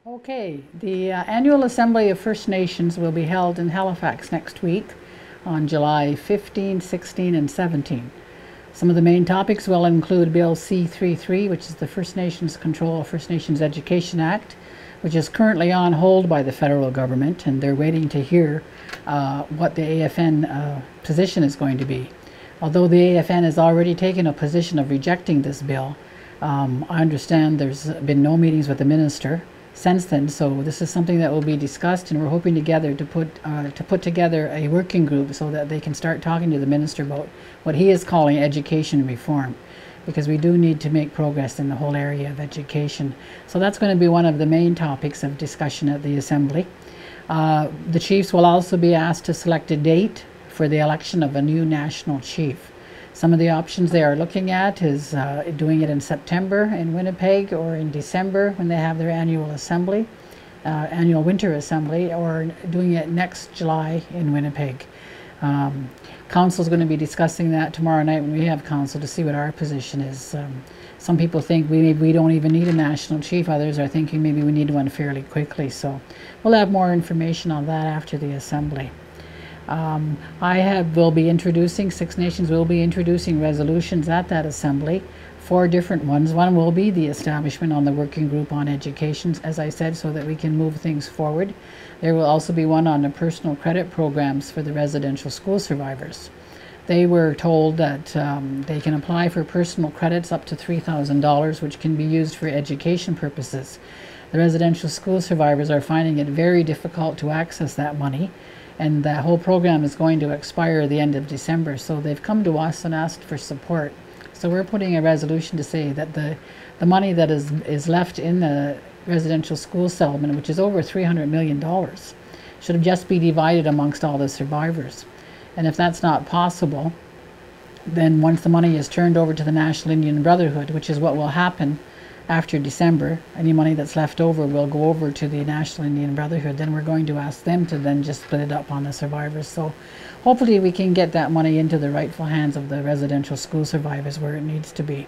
Okay, the annual Assembly of First Nations will be held in Halifax next week on July 15, 16, and 17. Some of the main topics will include Bill C-33, which is the First Nations Control of First Nations Education Act, which is currently on hold by the federal government, and they're waiting to hear what the AFN position is going to be. Although the AFN has already taken a position of rejecting this bill, I understand there's been no meetings with the minister since then, so this is something that will be discussed, and we're hoping together to put together a working group so that they can start talking to the minister about what he is calling education reform, because we do need to make progress in the whole area of education. So that's going to be one of the main topics of discussion at the Assembly. The chiefs will also be asked to select a date for the election of a new national chief. Some of the options they are looking at is doing it in September in Winnipeg, or in December when they have their annual assembly, annual winter assembly, or doing it next July in Winnipeg. Council is going to be discussing that tomorrow night when we have council to see what our position is. Some people think we don't even need a national chief. Others are thinking maybe we need one fairly quickly. So we'll have more information on that after the assembly. Will be introducing, Six Nations will be introducing resolutions at that assembly, 4 different ones. One will be the establishment on the working group on education, as I said, so that we can move things forward. There will also be one on the personal credit programs for the residential school survivors. They were told that they can apply for personal credits up to $3,000, which can be used for education purposes. The residential school survivors are finding it very difficult to access that money, and the whole program is going to expire at the end of December, so they've come to us and asked for support. So we're putting a resolution to say that the money that is left in the residential school settlement, which is over $300 million, should just be divided amongst all the survivors. And if that's not possible, then once the money is turned over to the National Indian Brotherhood, which is what will happen after December, any money that's left over will go over to the National Indian Brotherhood. Then we're going to ask them to then just split it up on the survivors. So hopefully we can get that money into the rightful hands of the residential school survivors where it needs to be.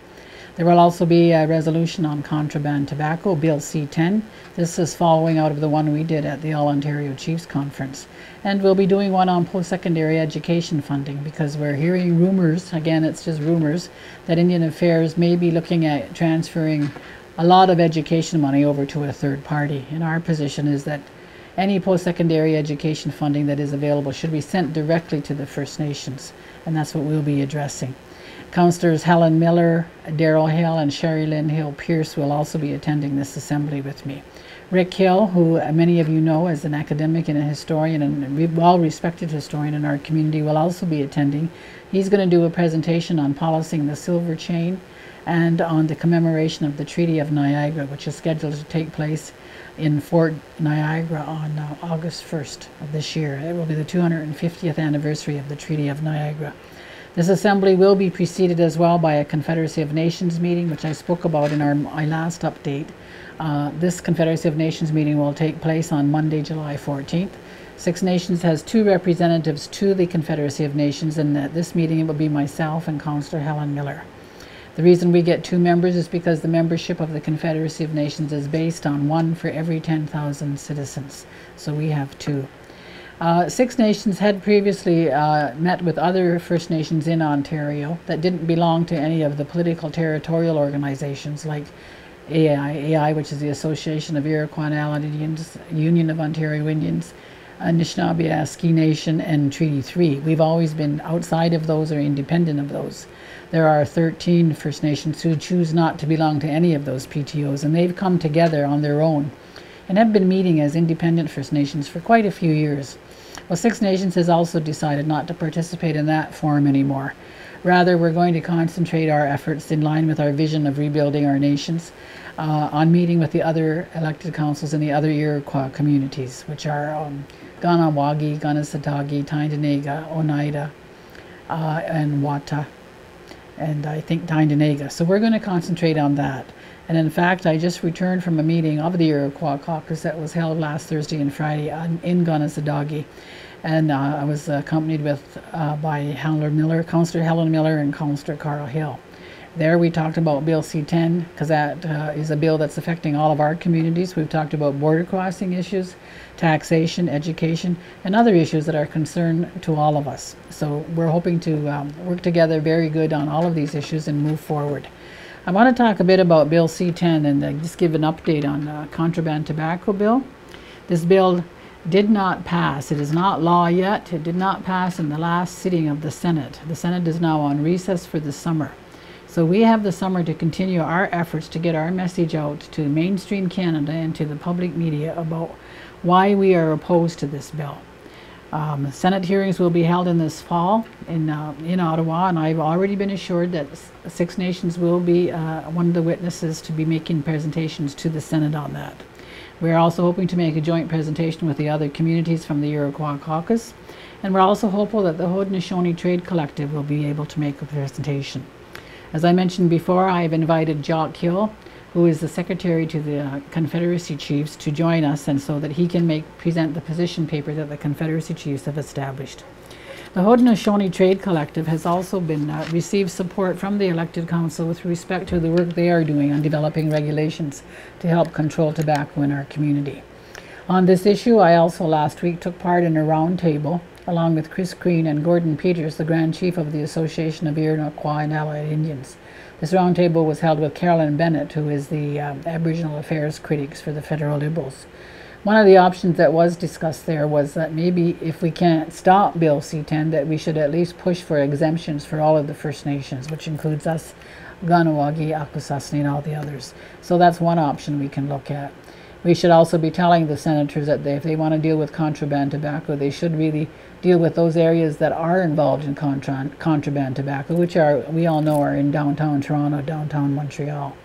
There will also be a resolution on contraband tobacco, Bill C-10. This is following out of the one we did at the All-Ontario Chiefs Conference. And we'll be doing one on post-secondary education funding, because we're hearing rumors, again it's just rumors, that Indian Affairs may be looking at transferring a lot of education money over to a third party. And our position is that any post-secondary education funding that is available should be sent directly to the First Nations, and that's what we'll be addressing. Councillors Helen Miller, Darryl Hill, and Sheri-Lyn Hill-Pierce will also be attending this assembly with me. Rick Hill, who many of you know as an academic and a historian and a well-respected historian in our community, will also be attending. He's going to do a presentation on policing the silver chain and on the commemoration of the Treaty of Niagara, which is scheduled to take place in Fort Niagara on August 1st of this year. It will be the 250th anniversary of the Treaty of Niagara. This assembly will be preceded as well by a Confederacy of Nations meeting, which I spoke about in my last update. This Confederacy of Nations meeting will take place on Monday, July 14th. Six Nations has 2 representatives to the Confederacy of Nations, and at this meeting it will be myself and Councillor Helen Miller. The reason we get 2 members is because the membership of the Confederacy of Nations is based on 1 for every 10,000 citizens, so we have 2. Six Nations had previously met with other First Nations in Ontario that didn't belong to any of the political territorial organizations like AIAI, which is the Association of Iroquois and Allied Indians, Union of Ontario Indians, Anishinaabe Nation, and Treaty 3. We've always been outside of those or independent of those. There are 13 First Nations who choose not to belong to any of those PTOs, and they've come together on their own and have been meeting as independent First Nations for quite a few years. Well, Six Nations has also decided not to participate in that forum anymore. Rather, we're going to concentrate our efforts in line with our vision of rebuilding our nations on meeting with the other elected councils in the other Iroquois communities, which are Ganawagi, Kanesatake, Tyendinaga, Oneida, and Wata, and I think Tyendinaga. So we're going to concentrate on that. And in fact, I just returned from a meeting of the Iroquois Caucus that was held last Thursday and Friday in Kanesatake. And I was accompanied by Councillor Helen Miller and Councillor Carl Hill. There we talked about Bill C-10 because that is a bill that's affecting all of our communities. We've talked about border crossing issues, taxation, education, and other issues that are concern to all of us. So we're hoping to work together very good on all of these issues and move forward. I want to talk a bit about Bill C-10 and just give an update on contraband tobacco bill. This bill did not pass. It is not law yet. It did not pass in the last sitting of the Senate. The Senate is now on recess for the summer. So we have the summer to continue our efforts to get our message out to mainstream Canada and to the public media about why we are opposed to this bill. Senate hearings will be held in this fall in Ottawa, and I've already been assured that Six Nations will be one of the witnesses to be making presentations to the Senate on that. We're also hoping to make a joint presentation with the other communities from the Iroquois Caucus, and we're also hopeful that the Haudenosaunee Trade Collective will be able to make a presentation. As I mentioned before, I have invited Jock Hill, who is the secretary to the Confederacy Chiefs, to join us, and so that he can present the position paper that the Confederacy Chiefs have established. The Haudenosaunee Trade Collective has also been received support from the elected council with respect to the work they are doing on developing regulations to help control tobacco in our community. On this issue, I also last week took part in a roundtable along with Kris and Gordon Peters, the Grand Chief of the Association of Iroquois and Allied Indians. This roundtable was held with Carolyn Bennett, who is the Aboriginal Affairs Critic for the Federal Liberals. One of the options that was discussed there was that maybe if we can't stop Bill C-10, that we should at least push for exemptions for all of the First Nations, which includes us, Kanesatake, Akwesasne, and all the others. So that's one option we can look at. We should also be telling the senators that if they want to deal with contraband tobacco, they should really deal with those areas that are involved in contraband tobacco, which we all know are in downtown Toronto, downtown Montreal.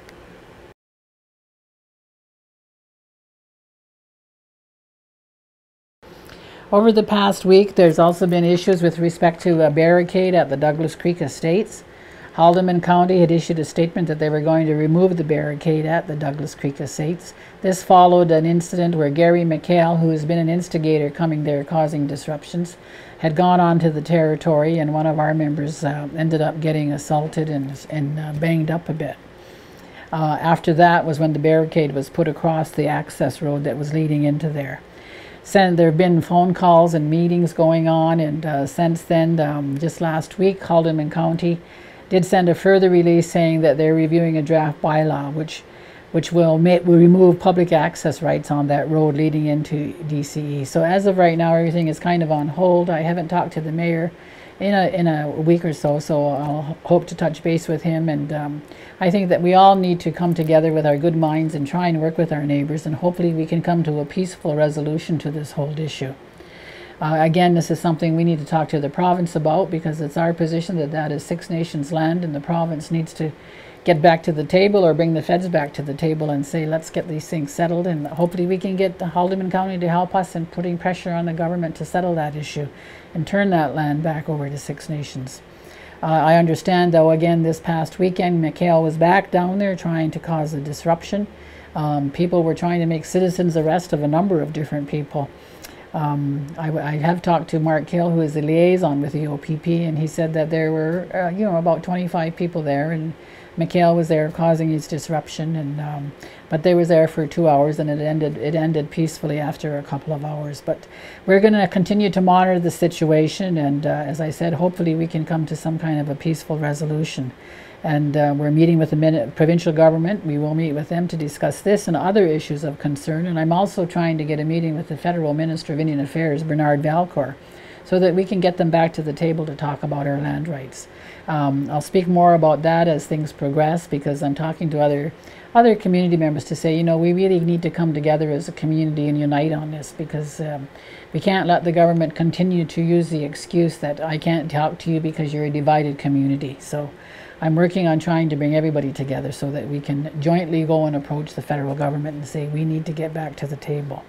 Over the past week, there's also been issues with respect to a barricade at the Douglas Creek Estates. Haldimand County had issued a statement that they were going to remove the barricade at the Douglas Creek Estates. This followed an incident where Gary McHale, who has been an instigator coming there causing disruptions, had gone onto the territory, and one of our members ended up getting assaulted and banged up a bit. After that was when the barricade was put across the access road that was leading into there. There have been phone calls and meetings going on, and since then, just last week, Haldimand County did send a further release saying that they're reviewing a draft bylaw which will remove public access rights on that road leading into DCE. So as of right now, everything is kind of on hold. I haven't talked to the mayor in a week or so, so I'll hope to touch base with him. And I think that we all need to come together with our good minds and try and work with our neighbors, and hopefully we can come to a peaceful resolution to this whole issue. Again, this is something we need to talk to the province about, because it's our position that that is Six Nations land, and the province needs to get back to the table or bring the feds back to the table and say, let's get these things settled, and hopefully we can get the Haldimand County to help us in putting pressure on the government to settle that issue and turn that land back over to Six Nations. I understand, though, again, this past weekend, McHale was back down there trying to cause a disruption. People were trying to make citizens arrest of a number of different people. I have talked to Mark Hill, who is the liaison with the OPP, and he said that there were, about 25 people there, and McHale was there causing his disruption, and but they was there for 2 hours, and it ended peacefully after a couple of hours. But we're going to continue to monitor the situation, and as I said, hopefully we can come to some kind of a peaceful resolution. And we're meeting with the provincial government. We will meet with them to discuss this and other issues of concern. And I'm also trying to get a meeting with the Federal Minister of Indian Affairs, Bernard Valcourt, so that we can get them back to the table to talk about our land rights. I'll speak more about that as things progress, because I'm talking to other community members to say, we really need to come together as a community and unite on this, because we can't let the government continue to use the excuse that I can't talk to you because you're a divided community. So I'm working on trying to bring everybody together so that we can jointly go and approach the federal government and say we need to get back to the table.